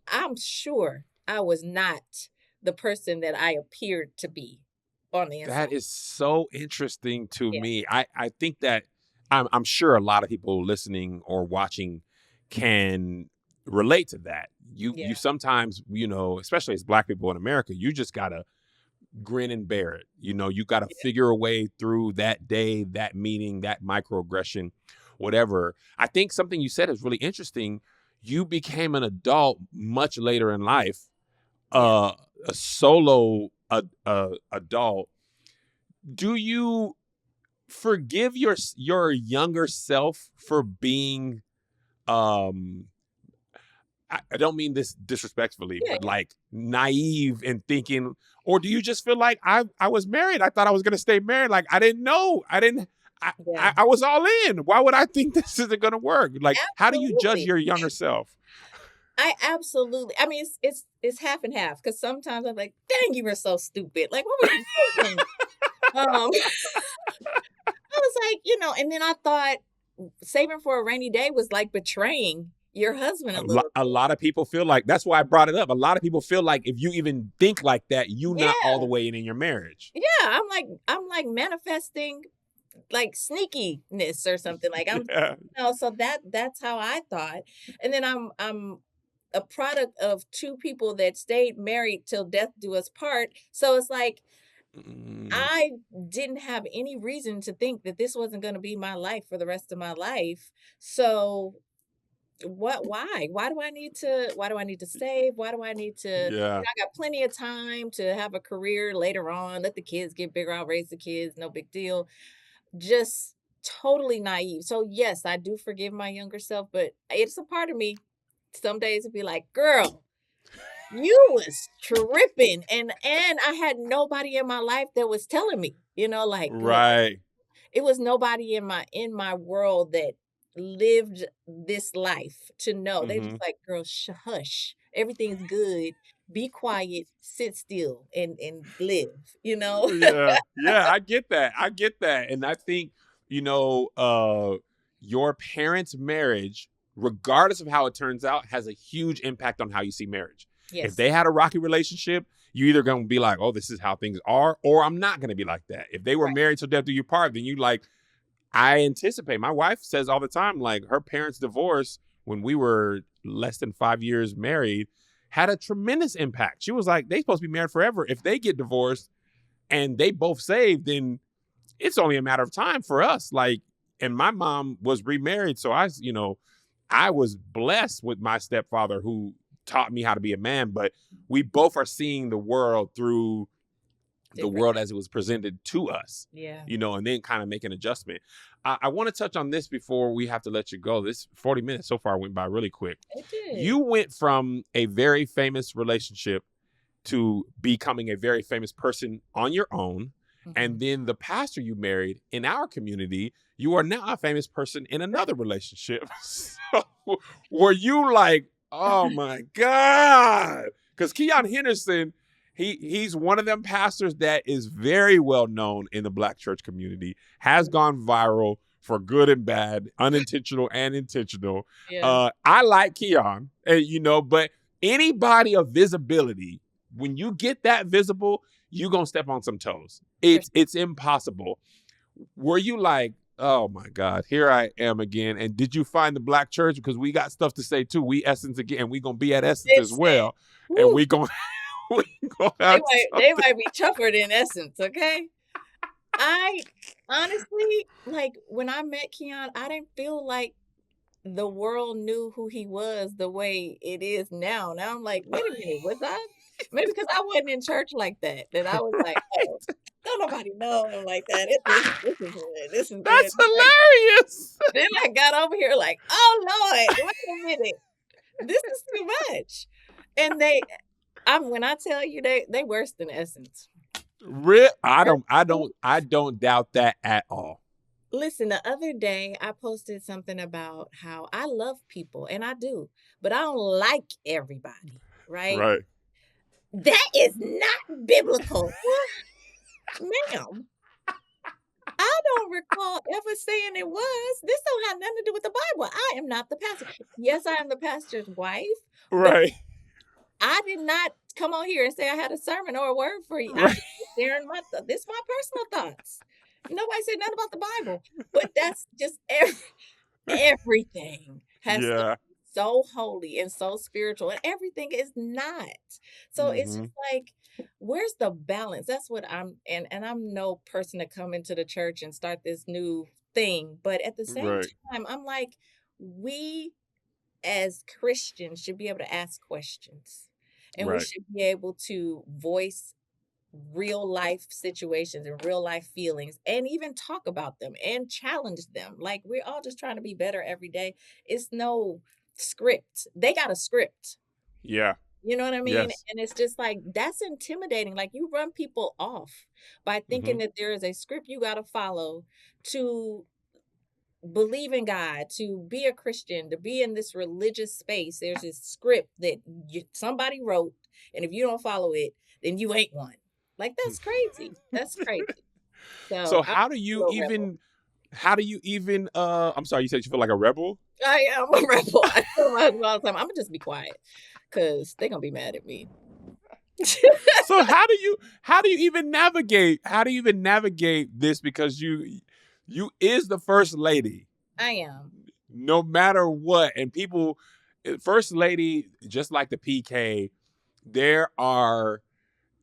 Speaker 1: I'm sure I was not the person that I appeared to be on the inside.
Speaker 2: That is so interesting to
Speaker 1: Yeah,
Speaker 2: me. I think that I'm sure a lot of people listening or watching can relate to that. You
Speaker 1: yeah,
Speaker 2: sometimes, especially as Black people in America, you just gotta grin and bear it. You gotta
Speaker 1: yeah,
Speaker 2: figure a way through that day, that meeting, that microaggression, whatever. I think something you said is really interesting. You became an adult much later in life,
Speaker 1: yeah.
Speaker 2: uh, a solo adult. Do you forgive your younger self for being um I don't mean this disrespectfully,
Speaker 1: Yeah,
Speaker 2: but like naive and thinking, or do you just feel like I was married? I thought I was gonna stay married. Like I didn't know. I didn't
Speaker 1: yeah.
Speaker 2: I was all in. Why would I think this isn't gonna work? Like, how do you judge
Speaker 1: Absolutely.
Speaker 2: your younger self?
Speaker 1: I mean, it's half and half because sometimes I'm like, "Dang, you were so stupid. Like, what were you thinking?" I was like, and then I thought saving for a rainy day was like betraying your husband a little
Speaker 2: A
Speaker 1: bit.
Speaker 2: lot of people feel like that's why I brought it up. A lot of people feel like if you even think like that, you not all the
Speaker 1: Yeah.
Speaker 2: way in your marriage.
Speaker 1: Yeah, I'm like manifesting like sneakiness or something. Like
Speaker 2: Yeah.
Speaker 1: so that's how I thought. And then I'm a product of two people that stayed married till death do us part. So it's like
Speaker 2: Mm,
Speaker 1: I didn't have any reason to think that this wasn't going to be my life for the rest of my life. So why do I need to save? Why do I need to
Speaker 2: yeah.
Speaker 1: I got plenty of time to have a career later on, let the kids get bigger, I'll raise the kids, no big deal. Just totally naive. So yes, I do forgive my younger self, but it's a part of me. Some days it'd be like, girl, you was tripping. And I had nobody in my life that was telling me, like, girl,
Speaker 2: Right.
Speaker 1: it was nobody in my world that lived this life to know. They just
Speaker 2: Hmm.
Speaker 1: like, "Girl, hush. Everything's good. Be quiet, sit still, and live," you know?
Speaker 2: Yeah. Yeah, I get that. I get that. And I think, you know, your parents' marriage, regardless of how it turns out, has a huge impact on how you see marriage. If
Speaker 1: Yes.
Speaker 2: they had a rocky relationship, you either gonna be like, oh, this is how things are, or I'm not gonna be like that. If they were
Speaker 1: Right.
Speaker 2: married till death do you part, then you like, I anticipate. My wife says all the time, like her parents' divorce when we were less than 5 years married had a tremendous impact. She was like, they supposed to be married forever. If they get divorced, and they both saved, then it's only a matter of time for us. Like, and my mom was remarried, so I was blessed with my stepfather who taught me how to be a man, but we both are seeing the world through the world as it was presented to us.
Speaker 1: Yeah.
Speaker 2: And then kind of make an adjustment. I want to touch on this before we have to let you go. This 40 minutes so far went by really quick.
Speaker 1: It did.
Speaker 2: You went from a very famous relationship to becoming a very famous person on your own. And then the pastor you married in our community, you are now a famous person in another relationship. So were you like, oh my God? Because Shaunie Henderson, he's one of them pastors that is very well known in the Black church community, has gone viral for good and bad, unintentional and intentional.
Speaker 1: Yeah.
Speaker 2: I like Shaunie, but anybody of visibility, when you get that visible, you're going to step on some toes. It's impossible. Were you like, oh my God, here I am again? And did you find the Black church? Because we got stuff to say too. We Essence again, and we going to be at Essence as well.
Speaker 1: Woo.
Speaker 2: And we going to have
Speaker 1: they might be tougher than Essence, okay? I honestly, like, when I met Shaunie, I didn't feel like the world knew who he was the way it is now. Now I'm like, wait a minute, was I? Maybe because I wasn't in church like that. That I was like, oh, don't nobody know him like that. This is good. This is
Speaker 2: That's
Speaker 1: good.
Speaker 2: hilarious.
Speaker 1: Then I got over here like, oh Lord, wait a minute. This is too much. And when I tell you they worse than Essence.
Speaker 2: I don't doubt that at all.
Speaker 1: Listen, the other day I posted something about how I love people, and I do, but I don't like everybody, right?
Speaker 2: Right.
Speaker 1: That is not biblical. Ma'am, I don't recall ever saying it was. This don't have nothing to do with the Bible. I am not the pastor. Yes, I am the pastor's wife.
Speaker 2: Right.
Speaker 1: I did not come on here and say I had a sermon or a word for you.
Speaker 2: Right.
Speaker 1: I'm sharing this is my personal thoughts. Nobody said nothing about the Bible, but that's just everything has to be so holy and so spiritual, and everything is not. So it's just like, where's the balance? That's what and I'm no person to come into the church and start this new thing, but at the same time, I'm like, we as Christians should be able to ask questions, and we should be able to voice real life situations and real life feelings, and even talk about them and challenge them. Like, we're all just trying to be better every day. It's no script. They got a script.
Speaker 2: Yeah.
Speaker 1: You know what I mean?
Speaker 2: Yes.
Speaker 1: And it's just like, that's intimidating. Like, you run people off by thinking that there is a script you got to follow to believe in God, to be a Christian, to be in this religious space. There's this script that somebody wrote, and if you don't follow it, then you ain't one. Like, that's crazy. That's crazy.
Speaker 2: So how do you even I'm sorry, you said you feel like a rebel?
Speaker 1: I am a rebel. I tell my husband all the time, I'm gonna just be quiet because they're gonna be mad at me.
Speaker 2: So how do you even navigate this? Because you is the first lady.
Speaker 1: I am.
Speaker 2: No matter what. And people, first lady, just like the PK, there are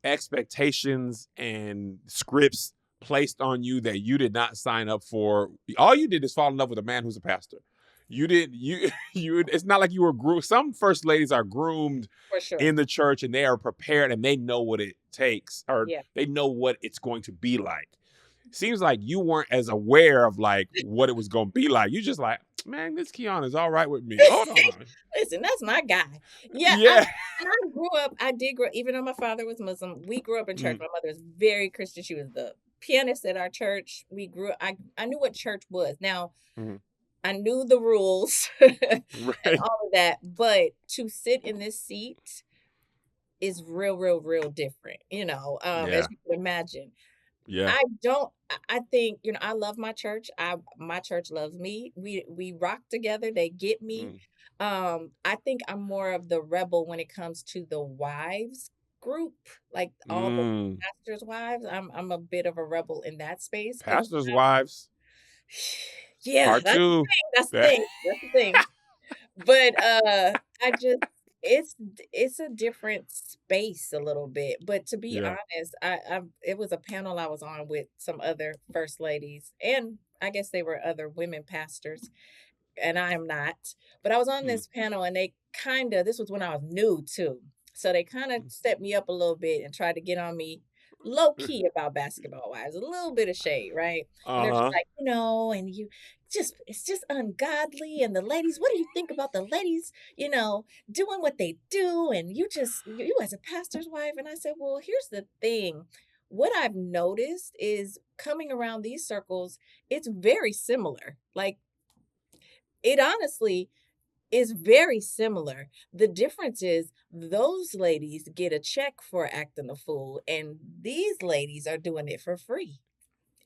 Speaker 2: expectations and scripts placed on you that you did not sign up for. All you did is fall in love with a man who's a pastor. It's not like you were groomed. Some first ladies are groomed
Speaker 1: for sure
Speaker 2: in the church, and they are prepared, and they know what it takes, or they know what it's going to be like. Seems like you weren't as aware of like what it was going to be like. You just like, man, this Shaunie is all right with me. Hold on.
Speaker 1: Listen, that's my guy. Yeah. I did grow, even though my father was Muslim, we grew up in church. My mother was very Christian. She was the pianist at our church. We grew up, I knew what church was. Now, I knew the rules and all of that, but to sit in this seat is real, real, real different, as you can imagine.
Speaker 2: Yeah.
Speaker 1: I think, I love my church. My church loves me. We rock together. They get me. I think I'm more of the rebel when it comes to the wives group, like all the pastors' wives. I'm a bit of a rebel in that space.
Speaker 2: Pastors' wives.
Speaker 1: Yeah,
Speaker 2: Part two.
Speaker 1: That's the thing. But It's a different space a little bit, but to be
Speaker 2: Yeah.
Speaker 1: honest, I it was a panel I was on with some other first ladies, and I guess they were other women pastors, and I am not. But I was on
Speaker 2: Mm,
Speaker 1: this panel and they kinda this was when I was new too. So they kinda
Speaker 2: mm.
Speaker 1: stepped me up a little bit and tried to get on me low key about basketball wives, a little bit of shade, right? And they're just
Speaker 2: Uh-huh.
Speaker 1: like, and you just it's just ungodly. And the ladies, what do you think about the ladies, doing what they do? And you as a pastor's wife. And I said, well, here's the thing. What I've noticed is coming around these circles, it's very similar. Like it honestly is very similar. The difference is those ladies get a check for acting a fool, and these ladies are doing it for free.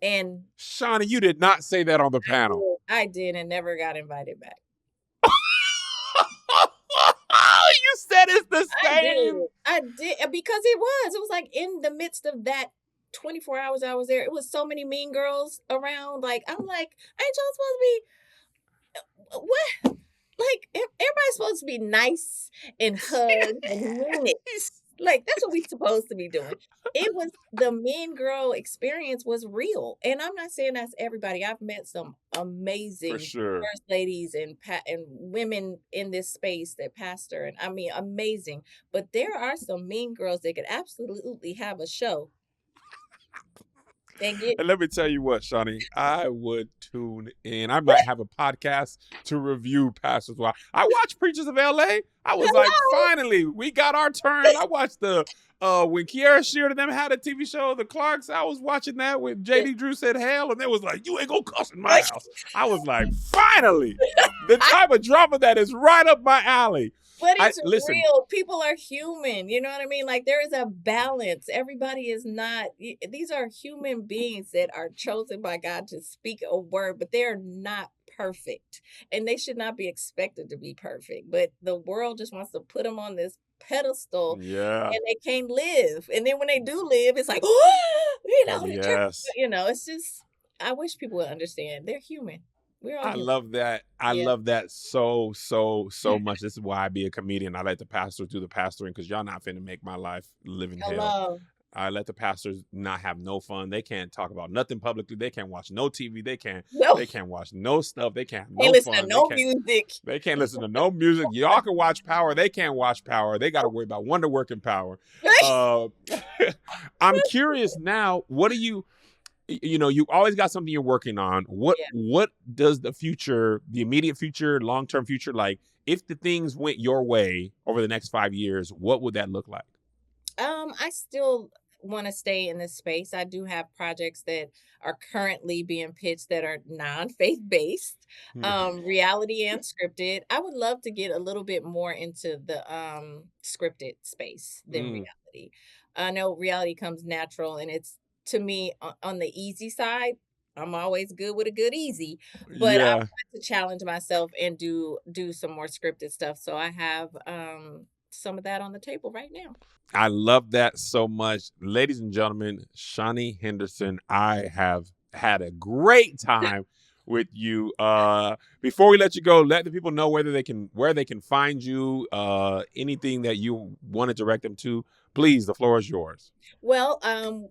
Speaker 1: And
Speaker 2: Shaunie, you did not say that on the panel.
Speaker 1: I did and never got invited back.
Speaker 2: You said it's the
Speaker 1: I did.
Speaker 2: same.
Speaker 1: I did because it was like in the midst of that 24 hours I was there, it was so many mean girls around. Like, I'm like, ain't y'all supposed to be what? Like, everybody's supposed to be nice and hug and mean it. Like, that's what we supposed to be doing. It was the mean girl experience was real, and I'm not saying that's everybody. I've met some
Speaker 2: For
Speaker 1: amazing
Speaker 2: sure.
Speaker 1: first ladies and women in this space that pastor, and I mean, amazing. But there are some mean girls that could absolutely have a show and get
Speaker 2: And let me tell you what, Shaunie, I would tune in. I might have a podcast to review Pastors Wife. I watched Preachers of LA. I was like,
Speaker 1: hello.
Speaker 2: finally, we got our turn. I watched the when Kiara Sheard and them had a TV show, The Clarks. I was watching that when JD Drew said hell, and they was like, you ain't gonna cuss in my house. I was like, finally, the type of drama that is right up my alley.
Speaker 1: But
Speaker 2: I
Speaker 1: it's
Speaker 2: listen,
Speaker 1: real. People are human. You know what I mean? Like there is a balance. Everybody is not, these are human beings that are chosen by God to speak a word, but they're not perfect. And they should not be expected to be perfect. But the world just wants to put them on this pedestal
Speaker 2: yeah,
Speaker 1: and they can't live. And then when they do live, it's like, oh, the church,
Speaker 2: yes.
Speaker 1: it's just, I wish people would understand. They're human. We're all
Speaker 2: I
Speaker 1: human.
Speaker 2: love that. I
Speaker 1: Yeah.
Speaker 2: love that so, so, so much. This is why I be a comedian. I let the pastors do the pastoring because y'all not finna make my life live in hell.
Speaker 1: Hello.
Speaker 2: I let the pastors not have no fun. They can't talk about nothing publicly. They can't watch no TV.
Speaker 1: No,
Speaker 2: They can't watch no stuff. They can't have
Speaker 1: can't
Speaker 2: no
Speaker 1: listen to
Speaker 2: fun.
Speaker 1: no music.
Speaker 2: They can't listen to no music. Y'all can watch Power. They can't watch Power. They got to worry about Wonder Working Power. Uh, I'm curious now. What do you? You always got something you're working on. What
Speaker 1: Yeah.
Speaker 2: what does the future, the immediate future, long-term future, like if the things went your way over the next 5 years, what would that look like?
Speaker 1: I still want to stay in this space. I do have projects that are currently being pitched that are non-faith based, reality and scripted. I would love to get a little bit more into the scripted space than
Speaker 2: Mm,
Speaker 1: reality. I know reality comes natural and it's to me on the easy side. I'm always good with a good easy, but I
Speaker 2: yeah,
Speaker 1: want to challenge myself and do some more scripted stuff. So I have some of that on the table right now.
Speaker 2: I love that so much. Ladies and gentlemen, Shaunie Henderson, I have had a great time with you. Before we let you go, let the people know where they can find you, anything that you want to direct them to. Please, the floor is yours.
Speaker 1: Well,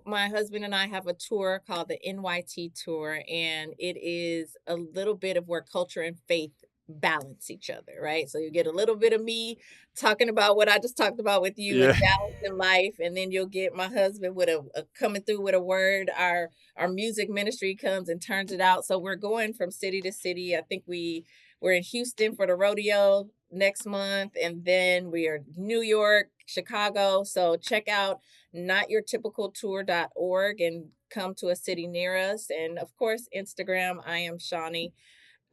Speaker 1: my husband and I have a tour called the NYT Tour, and it is a little bit of where culture and faith balance each other, right? So you get a little bit of me talking about what I just talked about with you
Speaker 2: Yeah.
Speaker 1: and balance in life, and then you'll get my husband with a coming through with a word. Our music ministry comes and turns it out. So we're going from city to city. I think we're in Houston for the rodeo next month, and then we are New York, Chicago. So check out notyourtypicaltour.org and come to a city near us. And of course, Instagram, I am Shaunie.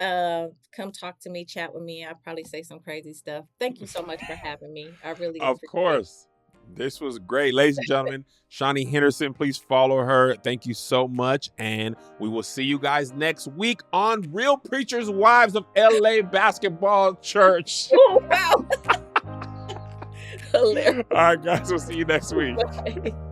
Speaker 1: Come talk to me, chat with me. I probably say some crazy stuff. Thank you so much for having me. I really
Speaker 2: Of
Speaker 1: appreciate it.
Speaker 2: course. This was great. Ladies and gentlemen, Shaunie Henderson, please follow her. Thank you so much. And we will see you guys next week on Real Preachers Wives of LA Basketball Church.
Speaker 1: Oh, wow. Hilarious.
Speaker 2: All right, guys, we'll see you next week.
Speaker 1: Bye.